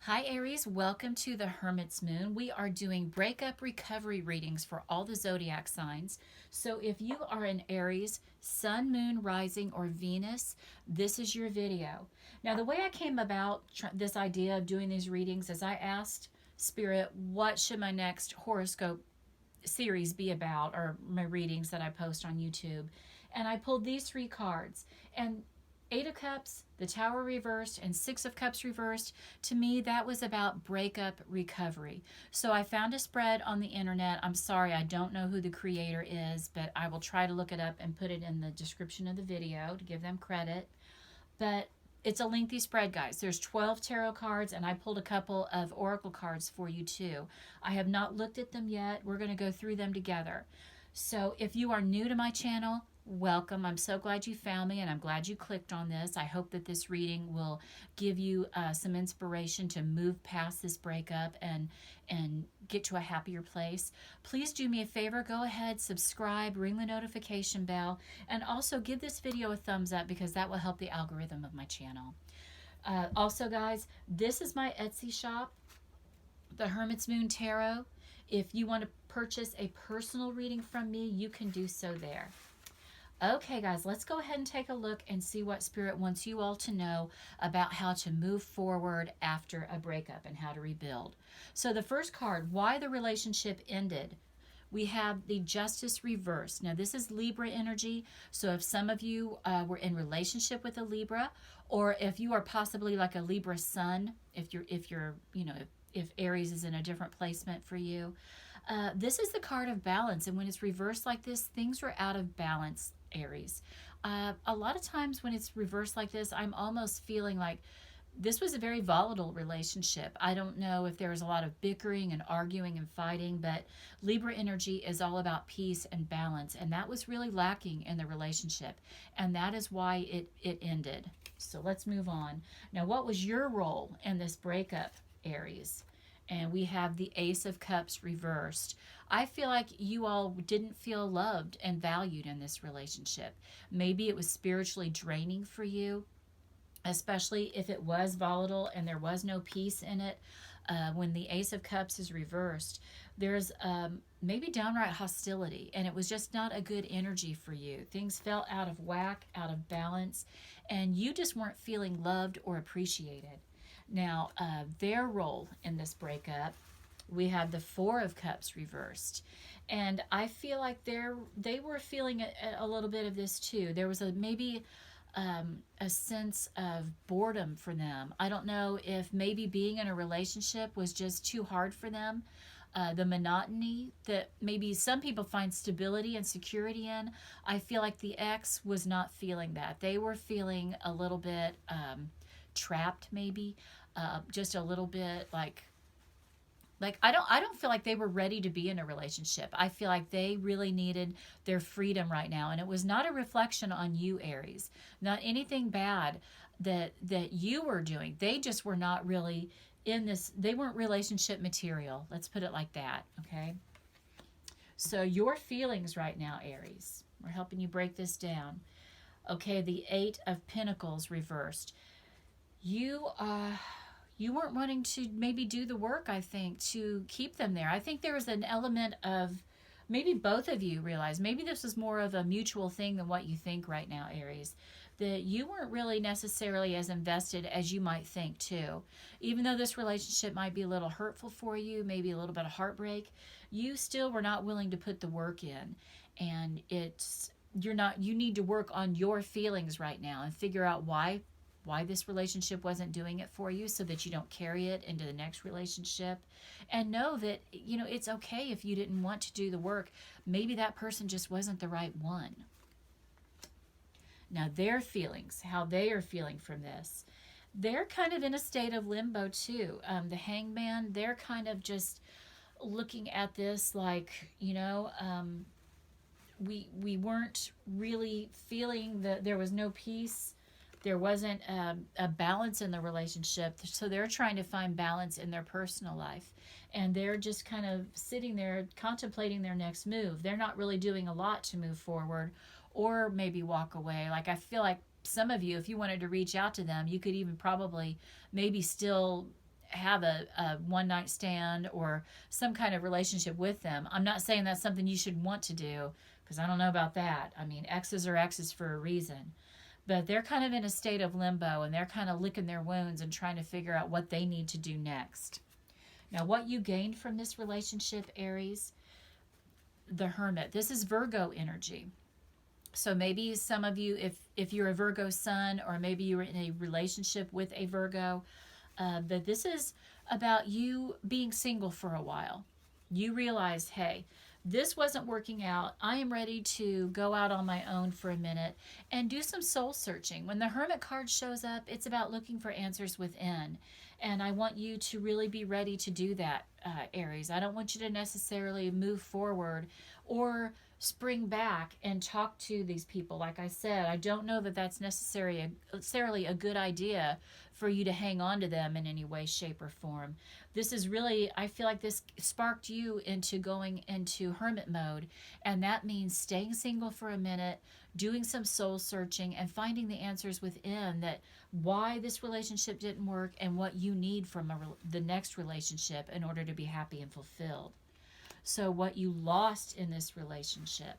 Hi Aries, welcome to the Hermit's Moon. We are doing breakup recovery readings for all the zodiac signs. So if you are an Aries, Sun, Moon, Rising, or Venus, this is your video. Now the way I came about this idea of doing these readings is I asked Spirit, what should my next horoscope series be about, or my readings that I post on YouTube. And I pulled these three cards. And Eight of Cups, the Tower reversed, and Six of Cups reversed. To me, that was about breakup recovery. So I found a spread on the internet. I'm sorry, I don't know who the creator is, but I will try to look it up and put it in the description of the video to give them credit. But it's a lengthy spread, guys. There's 12 tarot cards, and I pulled a couple of oracle cards for you too. I have not looked at them yet. We're going to go through them together. So if you are new to my channel, welcome. I'm so glad you found me, and I'm glad you clicked on this. I hope that this reading will give you some inspiration to move past this breakup and get to a happier place. Please do me a favor. Go ahead, subscribe, ring the notification bell, and also give this video a thumbs up because that will help the algorithm of my channel. Also, guys, this is my Etsy shop, the Hermit's Moon Tarot. If you want to purchase a personal reading from me, you can do so there. Okay, guys, let's go ahead and take a look and see what Spirit wants you all to know about how to move forward after a breakup and how to rebuild. So the first card, why the relationship ended. We have the Justice reverse. Now, this is Libra energy. So if some of you were in relationship with a Libra, or if you are possibly like a Libra sun, if Aries is in a different placement for you, this is the card of balance. And when it's reversed like this, things are out of balance, Aries. A lot of times when it's reversed like this, I'm almost feeling like this was a very volatile relationship. I don't know if there was a lot of bickering and arguing and fighting, but Libra energy is all about peace and balance, and that was really lacking in the relationship, and that is why it ended. So let's move on. Now, what was your role in this breakup, Aries? And we have the Ace of Cups reversed. I feel like you all didn't feel loved and valued in this relationship. Maybe it was spiritually draining for you, especially if it was volatile and there was no peace in it. When the Ace of Cups is reversed, there's maybe downright hostility, and it was just not a good energy for you. Things fell out of whack, out of balance, and you just weren't feeling loved or appreciated. Now, their role in this breakup, we have the Four of Cups reversed. And I feel like they were feeling a little bit of this too. There was maybe a sense of boredom for them. I don't know if maybe being in a relationship was just too hard for them. The monotony that maybe some people find stability and security in, I feel like the ex was not feeling that. They were feeling a little bit trapped, maybe just a little bit like I don't feel like they were ready to be in a relationship. I feel like they really needed their freedom right now, and it was not a reflection on you, Aries. Not anything bad that you were doing. They just were not really in this. They weren't relationship material. Let's put it like that, okay? So your feelings right now, Aries, we're helping you break this down. Okay, the Eight of Pentacles reversed. You weren't wanting to maybe do the work, I think, to keep them there. I think there was an element of maybe both of you realized maybe this was more of a mutual thing than what you think right now, Aries, that you weren't really necessarily as invested as you might think too. Even though this relationship might be a little hurtful for you, maybe a little bit of heartbreak, you still were not willing to put the work in. And you need to work on your feelings right now and figure out why this relationship wasn't doing it for you so that you don't carry it into the next relationship. And know that, it's okay if you didn't want to do the work. Maybe that person just wasn't the right one. Now, their feelings, how they are feeling from this, they're kind of in a state of limbo too. The Hangman, they're kind of just looking at this like, we weren't really feeling that there was no peace. There wasn't a balance in the relationship, so they're trying to find balance in their personal life. And they're just kind of sitting there contemplating their next move. They're not really doing a lot to move forward or maybe walk away. Like, I feel like some of you, if you wanted to reach out to them, you could even probably maybe still have a one night stand or some kind of relationship with them. I'm not saying that's something you should want to do, because I don't know about that. I mean, exes are exes for a reason. But they're kind of in a state of limbo, and they're kind of licking their wounds and trying to figure out what they need to do next. Now, what you gained from this relationship, Aries, the Hermit. This is Virgo energy. So maybe some of you, if you're a Virgo sun, or maybe you're in a relationship with a Virgo, but this is about you being single for a while. You realize, hey, this wasn't working out. I am ready to go out on my own for a minute and do some soul searching. When the Hermit card shows up, it's about looking for answers within. And I want you to really be ready to do that, Aries. I don't want you to necessarily move forward or spring back and talk to these people. Like I said, I don't know that that's necessarily a good idea for you to hang on to them in any way, shape, or form. This is really, I feel like this sparked you into going into hermit mode, and that means staying single for a minute, doing some soul searching, and finding the answers within that why this relationship didn't work and what you need from the next relationship in order to be happy and fulfilled. So what you lost in this relationship.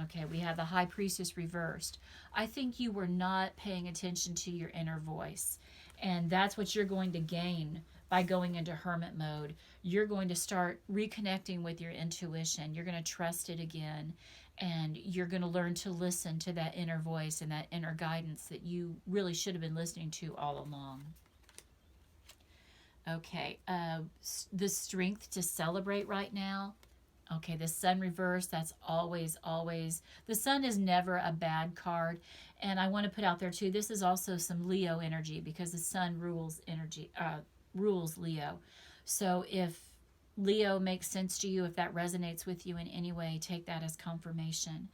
Okay, we have the High Priestess reversed. I think you were not paying attention to your inner voice. And that's what you're going to gain by going into hermit mode. You're going to start reconnecting with your intuition. You're going to trust it again. And you're going to learn to listen to that inner voice and that inner guidance that you really should have been listening to all along. Okay, the strength to celebrate right now. Okay, the Sun reverse, that's always, the Sun is never a bad card. And I want to put out there too, this is also some Leo energy, because the Sun rules Leo. So if Leo makes sense to you, if that resonates with you in any way, take that as confirmation.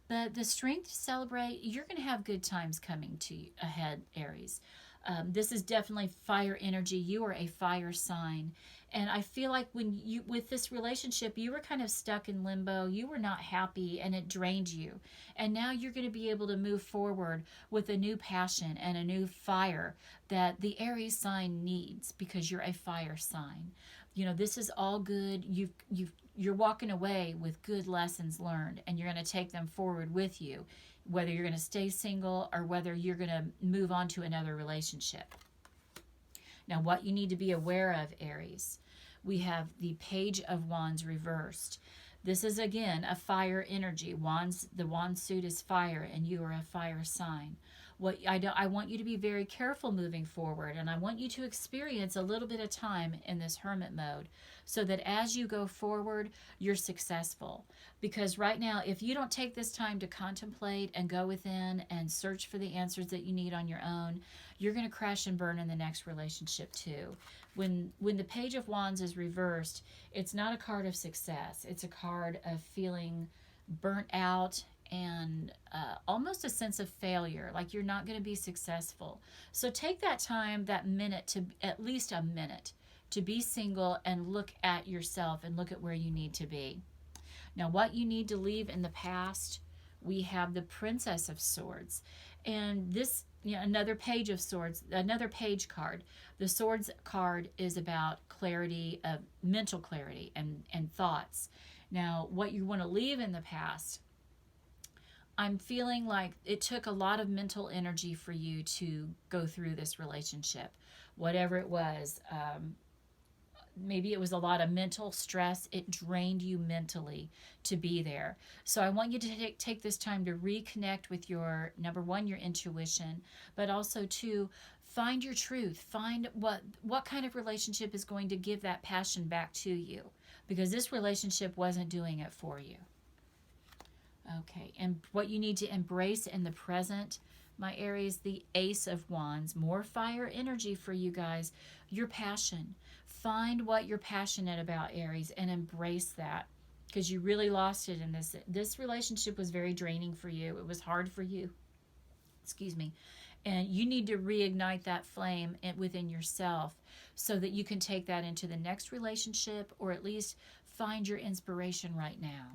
But the strength to celebrate, you're going to have good times coming to you ahead, Aries. This is definitely fire energy. You are a fire sign. And I feel like with this relationship, you were kind of stuck in limbo. You were not happy and it drained you. And now you're going to be able to move forward with a new passion and a new fire that the Aries sign needs, because you're a fire sign. You know, this is all good. You're walking away with good lessons learned, and you're going to take them forward with you, whether you're going to stay single or whether you're going to move on to another relationship. Now, what you need to be aware of, Aries, we have the Page of Wands reversed. This is, again, a fire energy. The wand suit is fire, and you are a fire sign. I want you to be very careful moving forward, and I want you to experience a little bit of time in this hermit mode so that as you go forward, you're successful. Because right now, if you don't take this time to contemplate and go within and search for the answers that you need on your own, you're going to crash and burn in the next relationship too. When the Page of Wands is reversed, it's not a card of success. It's a card of feeling burnt out and almost a sense of failure, like you're not going to be successful. So take that time, that minute, at least a minute, to be single and look at yourself and look at where you need to be. Now, what you need to leave in the past, we have the Princess of Swords. And this, another Page of Swords, another page card. The Swords card is about clarity, mental clarity and thoughts. Now, what you want to leave in the past, I'm feeling like it took a lot of mental energy for you to go through this relationship, whatever it was. Maybe it was a lot of mental stress. It drained you mentally to be there. So I want you to take this time to reconnect with your, number one, your intuition, but also to find your truth. Find what kind of relationship is going to give that passion back to you, because this relationship wasn't doing it for you. Okay, and what you need to embrace in the present, my Aries, the Ace of Wands, more fire energy for you guys, your passion. Find what you're passionate about, Aries, and embrace that, because you really lost it in this. This relationship was very draining for you. It was hard for you. Excuse me. And you need to reignite that flame within yourself so that you can take that into the next relationship, or at least find your inspiration right now.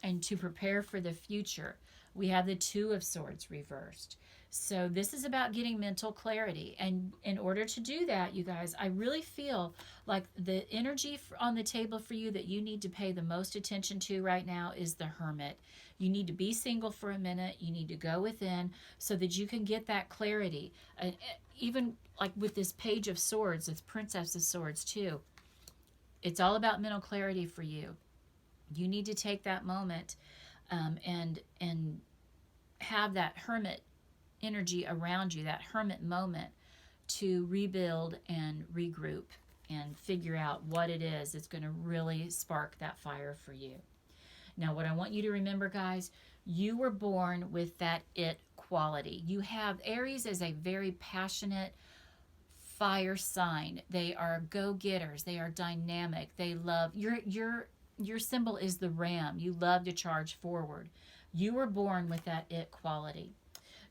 And to prepare for the future, we have the Two of Swords reversed. So this is about getting mental clarity. And in order to do that, you guys, I really feel like the energy on the table for you that you need to pay the most attention to right now is the Hermit. You need to be single for a minute. You need to go within so that you can get that clarity. Even like with this Page of Swords, this Princess of Swords too, it's all about mental clarity for you. You need to take that moment and have that Hermit energy around you, that Hermit moment, to rebuild and regroup and figure out what it is that's going to really spark that fire for you. Now, what I want you to remember, guys, you were born with that it quality. You have Aries as a very passionate fire sign. They are go-getters. They are dynamic. They love your symbol is the ram. You love to charge forward. You were born with that it quality.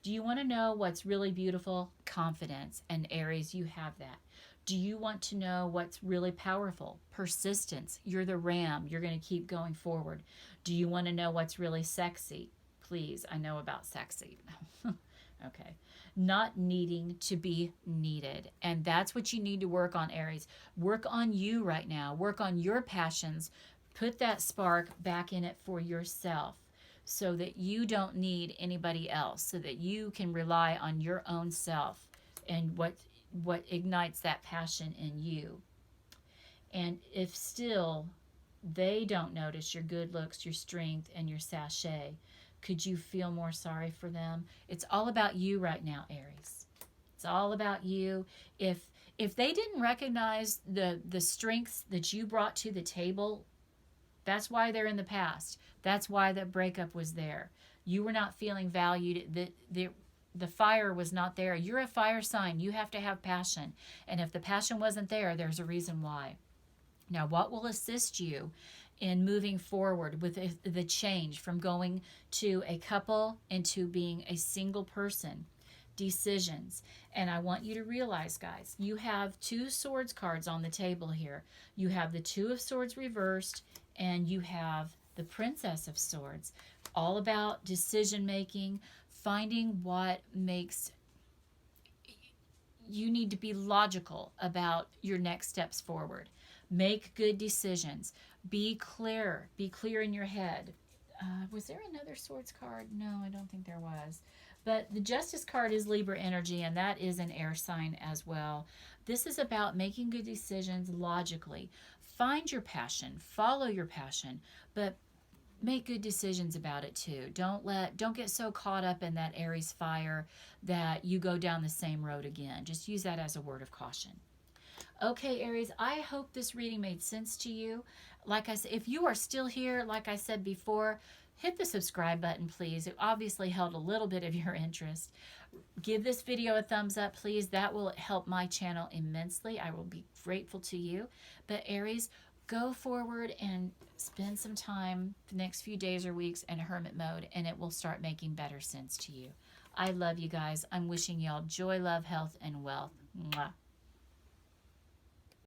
Do you want to know what's really beautiful? Confidence. And Aries, you have that. Do you want to know what's really powerful? Persistence. You're the ram. You're going to keep going forward. Do you want to know what's really sexy? Please, I know about sexy. Okay. Not needing to be needed. And that's what you need to work on, Aries. Work on you right now. Work on your passions. Put that spark back in it for yourself so that you don't need anybody else, so that you can rely on your own self and what ignites that passion in you. And if still they don't notice your good looks, your strength, and your sachet, could you feel more sorry for them? It's all about you right now, Aries. It's all about you. If they didn't recognize the strengths that you brought to the table, that's why they're in the past. That's why that breakup was there. You were not feeling valued. The fire was not there. You're a fire sign. You have to have passion. And if the passion wasn't there, there's a reason why. Now, what will assist you in moving forward with the change from going to a couple into being a single person? Decisions. And I want you to realize, guys, you have 2 swords cards on the table here. You have the 2 of Swords reversed, and you have the Princess of Swords. All about decision making, finding what makes you need to be logical about your next steps forward. Make good decisions. Be clear. Be clear in your head. Was there another Swords card? No, I don't think there was. But the Justice card is Libra energy, and that is an air sign as well. This is about making good decisions logically. Find your passion. Follow your passion. But make good decisions about it too. Don't get so caught up in that Aries fire that you go down the same road again. Just use that as a word of caution. Okay, Aries, I hope this reading made sense to you. Like I said, if you are still here, like I said before, hit the subscribe button, please. It obviously held a little bit of your interest. Give this video a thumbs up, please. That will help my channel immensely. I will be grateful to you. But Aries, go forward and spend some time the next few days or weeks in hermit mode, and it will start making better sense to you. I love you guys. I'm wishing y'all joy, love, health, and wealth. Mwah.